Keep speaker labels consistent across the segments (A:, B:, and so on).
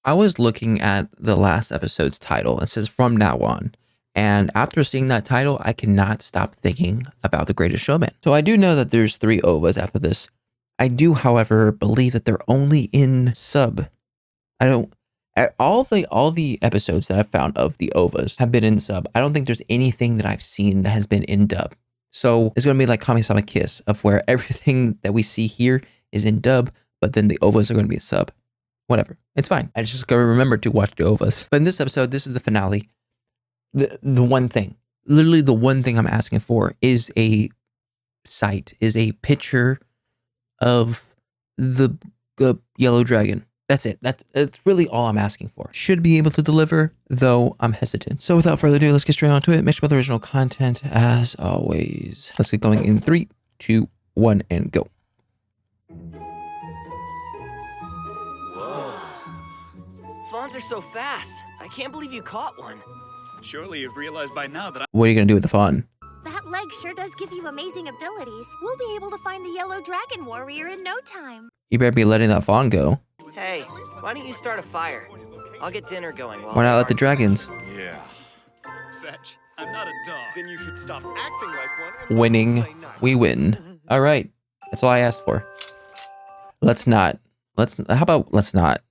A: I was looking at the last episode's title. It says "From Now On." And after seeing that title, I cannot stop thinking about The Greatest Showman. So I do know that there's 3 OVAs after this. I do, however, believe that they're only in sub. I don't. All the episodes that I've found of the OVAs have been in sub. I don't think there's anything that I've seen that has been in dub. So it's gonna be like Kami-sama Kiss, of where everything that we see here is in dub, but then the OVAs are gonna be a sub. Whatever, it's fine. I just gotta remember to watch the OVAs. But in this episode, this is the finale. The one thing, literally the one thing I'm asking for is a picture of the yellow dragon. That's it. That's really all I'm asking for. Should be able to deliver, though I'm hesitant. So without further ado, let's get straight onto it. Make sure the original content as always. Let's get going in 3, 2, 1, and go.
B: Whoa. Fawns are so fast. I can't believe you caught one.
C: Surely you've realized by now that
A: What are you gonna do with the fawn?
D: That leg sure does give you amazing abilities. We'll be able to find the yellow dragon warrior in no time.
A: You better be letting that fawn go.
B: Hey, why don't you start a fire? I'll get dinner going while
A: Why not let the dragons?
C: Yeah. Fetch. I'm not a dog. Then you should stop acting like
A: one. Winning, we win. All right, that's all I asked for. Let's not. How about let's not?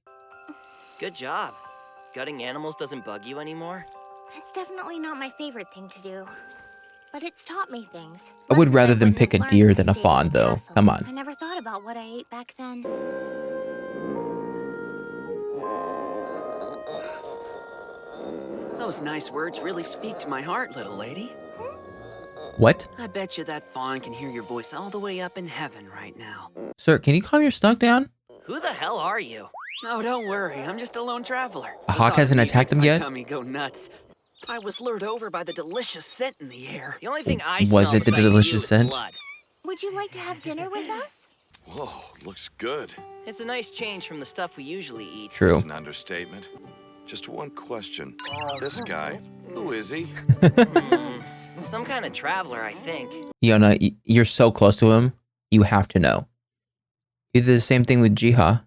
B: Good job. Gutting animals doesn't bug you anymore?
D: It's definitely not my favorite thing to do. But it's taught me things.
A: I would
D: Lessons
A: rather them
D: wouldn't
A: pick a
D: have
A: deer
D: learned
A: than a
D: if I stayed in
A: fawn,
D: the
A: though.
D: castle.
A: Come on.
D: I never thought about what I ate back then.
E: Those nice words really speak to my heart, little lady.
A: What?
E: I bet you that fawn can hear your voice all the way up in heaven right now.
A: Sir, can you calm your stunk down?
B: Who the hell are you?
E: No, don't worry. I'm just a lone traveler.
A: A hawk hasn't attacked him
E: my
A: yet?
E: Tummy go nuts. I was lured over by the delicious scent in the air.
B: The only thing I
A: Was
B: smell
A: it the
B: besides you
A: delicious
B: is
A: scent?
B: blood.
D: Would you like to have dinner with us?
F: Whoa, looks good.
B: It's a nice change from the stuff we usually eat.
A: True.
F: That's an understatement. Just one question. This guy, who is he?
B: Some kind of traveler, I think.
A: Yona, you're so close to him. You have to know. You did the same thing with Jiha.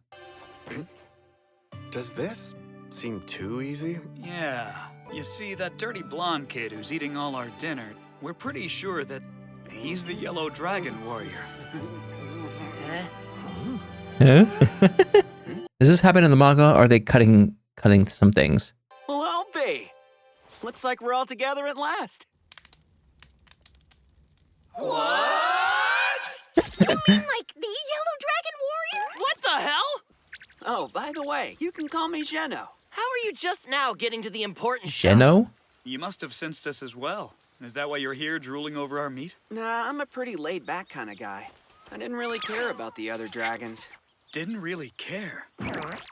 G: Does this seem too easy?
C: Yeah. You see, that dirty blonde kid who's eating all our dinner, we're pretty sure that he's the yellow dragon warrior.
B: Eh?
A: Does this happen in the manga, or are they cutting some things?
E: Well, I'll be. Looks like we're all together at last.
B: What?
D: You mean like the yellow dragon warrior?
B: What the hell?
E: Oh, by the way, you can call me Jeno.
B: How are you just now getting to the important stuff?
A: Jeno?
C: You must have sensed us as well. Is that why you're here drooling over our meat?
E: Nah, I'm a pretty laid-back kind of guy. I didn't really care about the other dragons.
C: Didn't really care.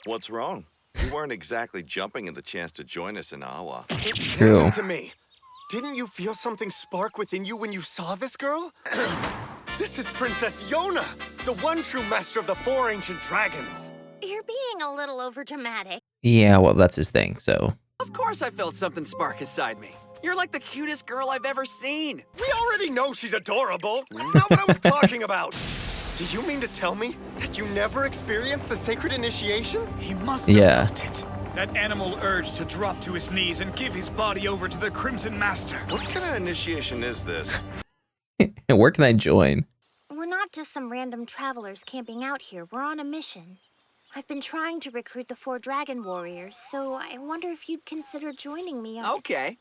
F: What's wrong? You weren't exactly jumping at the chance to join us in Awa.
A: True.
G: Listen to me. Didn't you feel something spark within you when you saw this girl? This is Princess Yona, the one true master of the 4 ancient dragons.
D: You're being a little overdramatic.
A: Yeah, well, that's his thing, so.
E: Of course I felt something spark inside me. You're like the cutest girl I've ever seen.
G: We already know she's adorable. That's not what I was talking about. Do you mean to tell me that you never experienced the sacred initiation?
C: He must have
A: Yeah.
C: felt it. That animal urge to drop to his knees and give his body over to the Crimson Master.
F: What kind of initiation is this?
A: Where can I join?
D: We're not just some random travelers camping out here. We're on a mission. I've been trying to recruit the 4 dragon warriors, so I wonder if you'd consider joining me on...
E: Okay.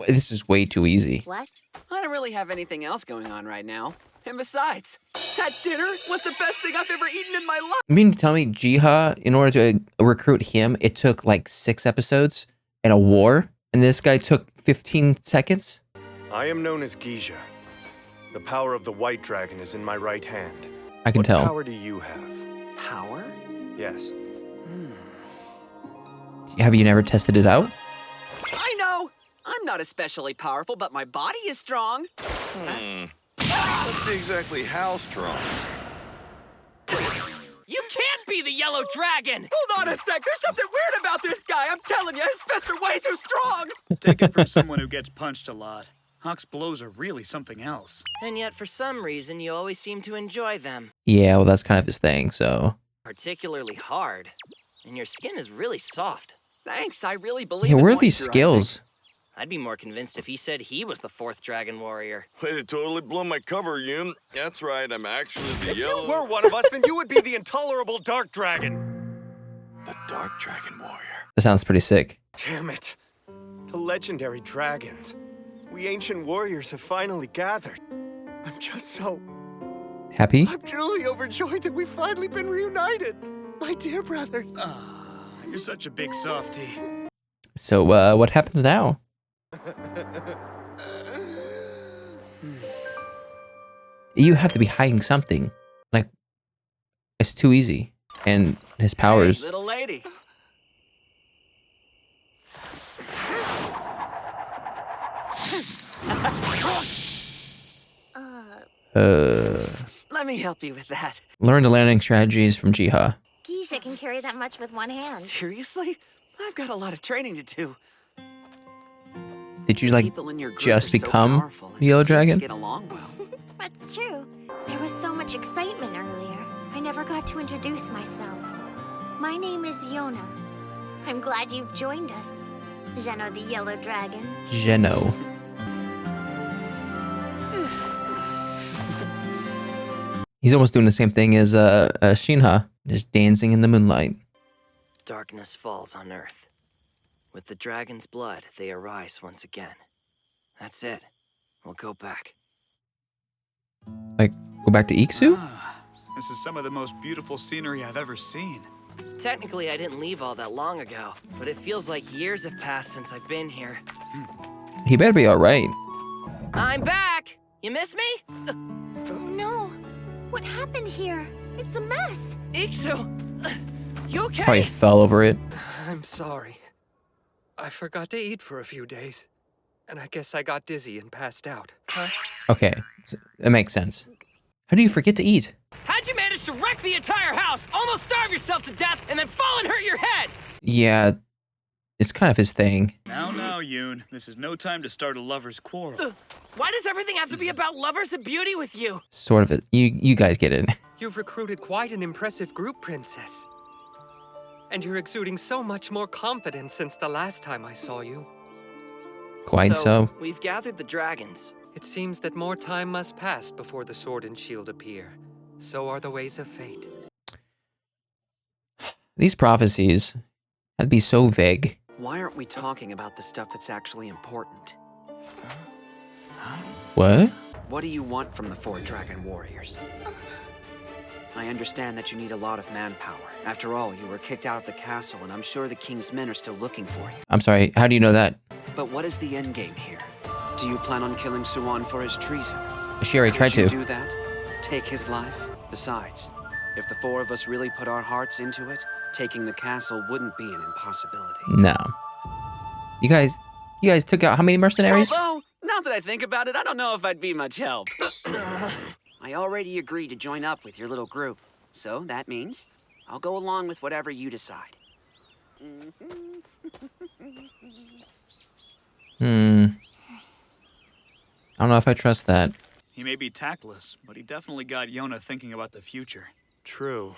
A: This is way too easy.
D: What?
E: I don't really have anything else going on right now. And besides, that dinner was the best thing I've ever eaten in my life.
A: You mean to tell me Jiha, in order to recruit him, it took like 6 episodes and a war? And this guy took 15 seconds?
G: I am known as Geisha. The power of the white dragon is in my right hand.
A: I can
G: What
A: tell.
G: power do you have?
E: Power?
G: Yes.
A: Have you never tested it out?
E: I know! I'm not especially powerful, but my body is strong.
F: Let's see exactly how strong.
B: You can't be the yellow dragon!
E: Hold on a sec, there's something weird about this guy. I'm telling you, his fists are way too strong.
C: Take it from someone who gets punched a lot. Hawk's blows are really something else.
B: And yet, for some reason, you always seem to enjoy them.
A: Yeah, well, that's kind of his thing, so.
B: Particularly hard. And your skin is really soft.
E: Thanks, I really believe
A: Yeah,
E: in
A: where are these
E: moisturizing.
A: skills?
B: I'd be more convinced if he said he was the 4th Dragon Warrior.
F: Way to totally blow my cover, Yun. That's right, I'm actually the
G: If you
F: yellow...
G: were one of us, then you would be the intolerable Dark Dragon.
F: The Dark Dragon Warrior.
A: That sounds pretty sick.
G: Damn it. The legendary dragons. We ancient warriors have finally gathered. I'm just so...
A: Happy?
G: I'm truly overjoyed that we've finally been reunited. My dear brothers.
C: You're such a big softie.
A: So, what happens now? You have to be hiding something. Like, it's too easy. And his powers...
E: Hey, little lady. Let me help you with that.
A: Learn the landing strategies from Jiha.
D: Geisha can carry that much with one hand.
E: Seriously? I've got a lot of training to do.
A: Did you, like,
E: People in your group
A: just
E: are so
A: become
E: powerful and
A: the Yellow
E: seem to
A: Dragon?
E: Get along well.
D: That's true. There was so much excitement earlier. I never got to introduce myself. My name is Yona. I'm glad you've joined us. Jeno the Yellow Dragon.
A: Jeno. He's almost doing the same thing as Shinha, just dancing in the moonlight.
B: Darkness falls on Earth. With the dragon's blood, they arise once again. That's it. We'll go back.
A: Like, go back to Iksu?
C: This is some of the most beautiful scenery I've ever seen.
B: Technically, I didn't leave all that long ago, but it feels like years have passed since I've been here.
A: He better be alright.
B: I'm back! You miss me?
D: Oh no! What happened here? It's a mess!
B: Iksu! You okay?
A: Probably fell over it.
H: I'm sorry. I forgot to eat for a few days. And I guess I got dizzy and passed out.
A: Okay, it makes sense. How do you forget to eat?
B: How'd you manage to wreck the entire house, almost starve yourself to death, and then fall and hurt your head?
A: Yeah, it's kind of his thing.
C: Now, Yoon. This is no time to start a lover's quarrel.
B: Why does everything have to be about lovers and beauty with you?
A: Sort of it. You guys get it.
H: You've recruited quite an impressive group, Princess. And you're exuding so much more confidence since the last time I saw you.
A: Quite so.
B: We've gathered the dragons.
H: It seems that more time must pass before the sword and shield appear. So are the ways of fate.
A: These prophecies, that'd be so vague.
E: Why aren't we talking about the stuff that's actually important?
A: What?
E: What do you want from the 4 Dragon Warriors? I understand that you need a lot of manpower. After all, you were kicked out of the castle, and I'm sure the king's men are still looking for you.
A: I'm sorry, how do you know that?
E: But what is the endgame here? Do you plan on killing Suwon for his treason?
A: She already tried
E: Could you
A: to.
E: do that? Take his life? Besides, if the 4 of us really put our hearts into it, taking the castle wouldn't be an impossibility.
A: No. You guys took out how many mercenaries?
E: Although, now that I think about it, I don't know if I'd be much help. I already agreed to join up with your little group. So that means I'll go along with whatever you decide.
A: I don't know if I trust that.
C: He may be tactless, but he definitely got Yona thinking about the future.
G: True.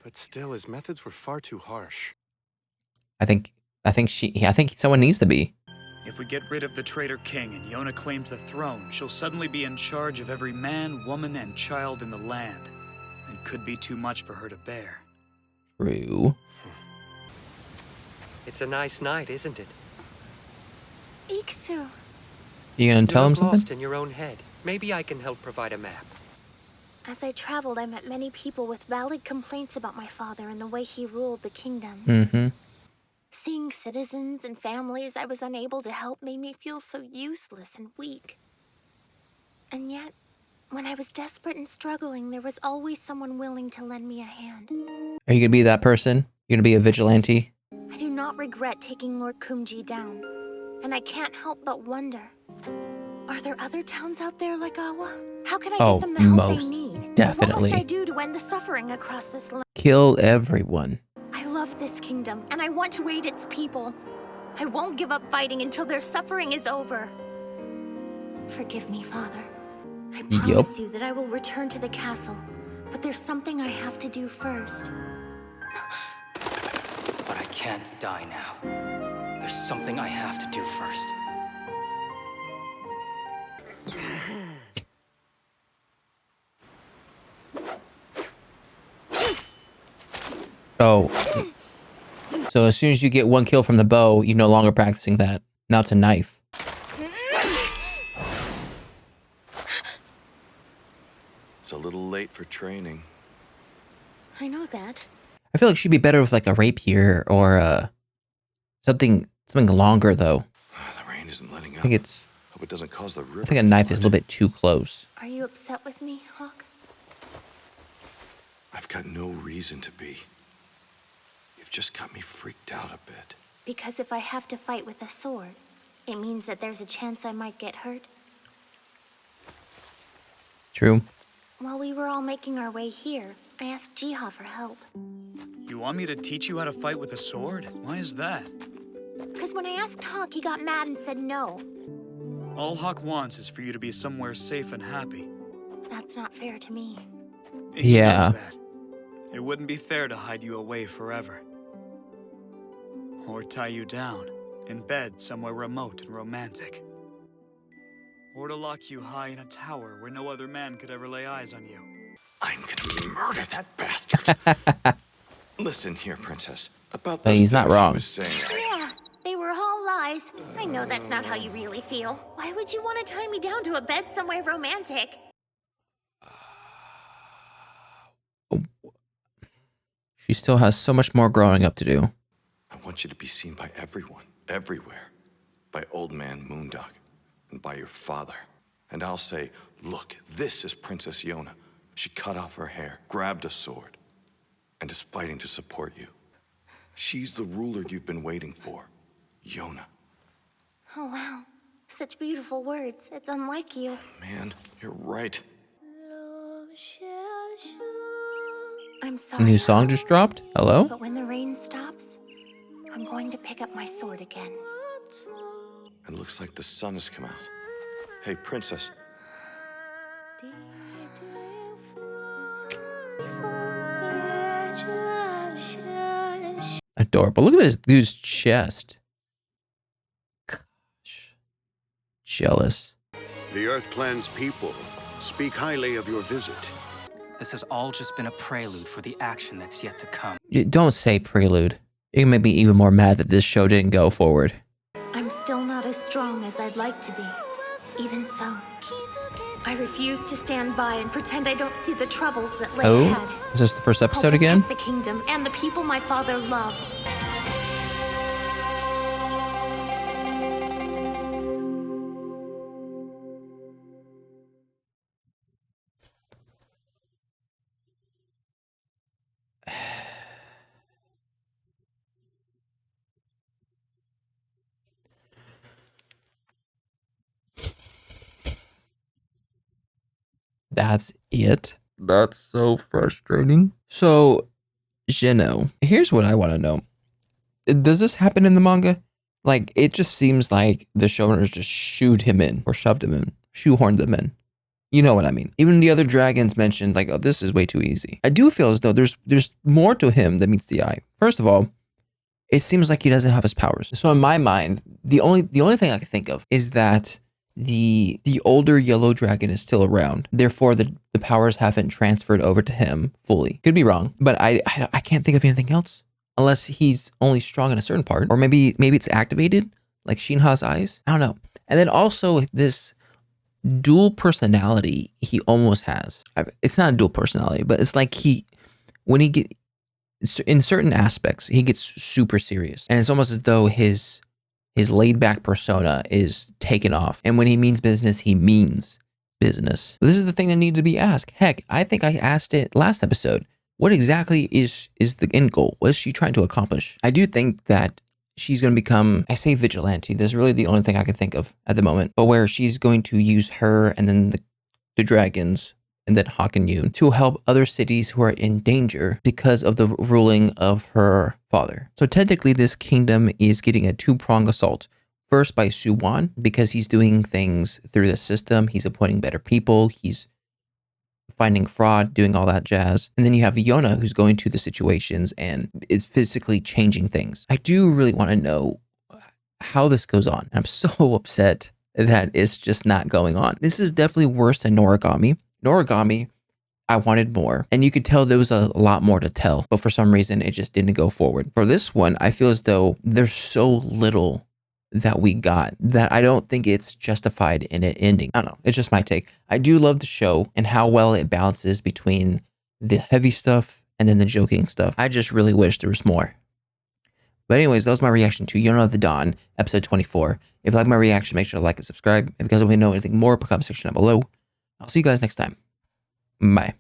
G: But still, his methods were far too harsh.
A: I think someone needs to be.
C: If we get rid of the traitor king and Yona claims the throne, she'll suddenly be in charge of every man, woman, and child in the land. It could be too much for her to bear.
A: True.
H: It's a nice night, isn't it?
D: Iksu.
A: You gonna tell
H: you
A: him
H: look lost
A: something?
H: in your own head. Maybe I can help provide a map.
D: As I traveled, I met many people with valid complaints about my father and the way he ruled the kingdom.
A: Mm-hmm.
D: Seeing citizens and families I was unable to help made me feel so useless and weak. And yet, when I was desperate and struggling, there was always someone willing to lend me a hand.
A: Are you gonna be that person? You're gonna be a vigilante?
D: I do not regret taking Lord Kumji down, and I can't help but wonder, are there other towns out there like Awa? How can I get them the help they
A: most
D: need?
A: definitely.
D: What must I do to end the suffering across this land?
A: Kill everyone.
D: I love this kingdom, and I want to aid its people. I won't give up fighting until their suffering is over. Forgive me, Father. I promise you that I will return to the castle, but there's something I have to do first.
I: can't die now. There's something I have to do first.
A: Oh. So as soon as you get one kill from the bow, you're no longer practicing that. Now it's a knife.
F: It's a little late for training.
D: I know that.
A: I feel like she'd be better with like a rapier or something longer though.
F: The rain isn't letting
A: I
F: up.
A: think it's.
F: Hope it doesn't cause the river.
A: I think a knife is a little bit too close.
D: Are you upset with me, Hawk?
F: I've got no reason to be. You've just got me freaked out a bit.
D: Because if I have to fight with a sword, it means that there's a chance I might get hurt.
A: True.
D: While we were all making our way here, I asked Jiha for help.
C: You want me to teach you how to fight with a sword? Why is that?
D: Because when I asked Hawk, he got mad and said no.
C: All Hawk wants is for you to be somewhere safe and happy.
D: That's not fair to me.
C: He
A: Yeah.
C: knows that. It wouldn't be fair to hide you away forever. Or tie you down, in bed somewhere remote and romantic. Or to lock you high in a tower where no other man could ever lay eyes on you.
F: I'm gonna murder that bastard. Listen here, Princess. About
A: But
F: those
A: he's not
F: things she
A: wrong.
F: was saying.
D: Yeah, they were all lies. I know that's not how you really feel. Why would you want to tie me down to a bed somewhere romantic?
A: She still has so much more growing up to do.
F: I want you to be seen by everyone, everywhere. By old man Moondog, and by your father. And I'll say, look, this is Princess Yona. She cut off her hair, grabbed a sword, and is fighting to support you. She's the ruler you've been waiting for, Yona.
D: Oh, wow. Such beautiful words. It's unlike you.
F: Man, you're right.
D: I'm sorry.
A: New song just dropped? Hello?
D: But when the rain stops, I'm going to pick up my sword again.
F: It looks like the sun has come out. Hey, Princess.
A: Adorable. Look at this dude's chest. Gosh. Jealous.
J: The Earth Clan's people speak highly of your visit.
I: This has all just been a prelude for the action that's yet to come.
A: Don't say prelude. It can make me even more mad that this show didn't go forward.
D: I'm still not as strong as I'd like to be. Even so, I refuse to stand by and pretend I don't see the troubles that lay ahead.
A: Is this the first
D: I'll
A: episode again?
D: protect the kingdom and the people my father loved.
A: That's it? That's so frustrating. So, Jeno, here's what I want to know. Does this happen in the manga? Like, it just seems like the showrunners just shoehorned him in. You know what I mean? Even the other dragons mentioned, like, oh, this is way too easy. I do feel as though there's more to him than meets the eye. First of all, it seems like he doesn't have his powers. So in my mind, the only thing I can think of is that the older yellow dragon is still around. Therefore, the powers haven't transferred over to him fully. Could be wrong, but I can't think of anything else unless he's only strong in a certain part, or maybe it's activated like Shinha's eyes. I don't know. And then also this dual personality he almost has. It's not a dual personality, but it's like when he get in certain aspects, he gets super serious, and it's almost as though his laid back persona is taken off. And when he means business, he means business. This is the thing that needed to be asked. Heck, I think I asked it last episode. What exactly is the end goal? What is she trying to accomplish? I do think that she's going to become, I say vigilante. This is really the only thing I can think of at the moment, but where she's going to use her and then the dragons and then Hawk and Yoon to help other cities who are in danger because of the ruling of her father. So technically this kingdom is getting a two-pronged assault. First by Suwon, because he's doing things through the system. He's appointing better people. He's finding fraud, doing all that jazz. And then you have Yona, who's going to the situations and is physically changing things. I do really want to know how this goes on. I'm so upset that it's just not going on. This is definitely worse than Noragami. Noragami, I wanted more, and you could tell there was a lot more to tell, but for some reason it just didn't go forward. For this one, I feel as though there's so little that we got that I don't think it's justified in it ending. I don't know. It's just my take. I do love the show and how well it balances between the heavy stuff and then the joking stuff. I just really wish there was more. But anyways, that was my reaction to Yona of the Dawn, episode 24. If you like my reaction, make sure to like and subscribe. If you guys want to know anything more, put a comment section down below. I'll see you guys next time. Bye.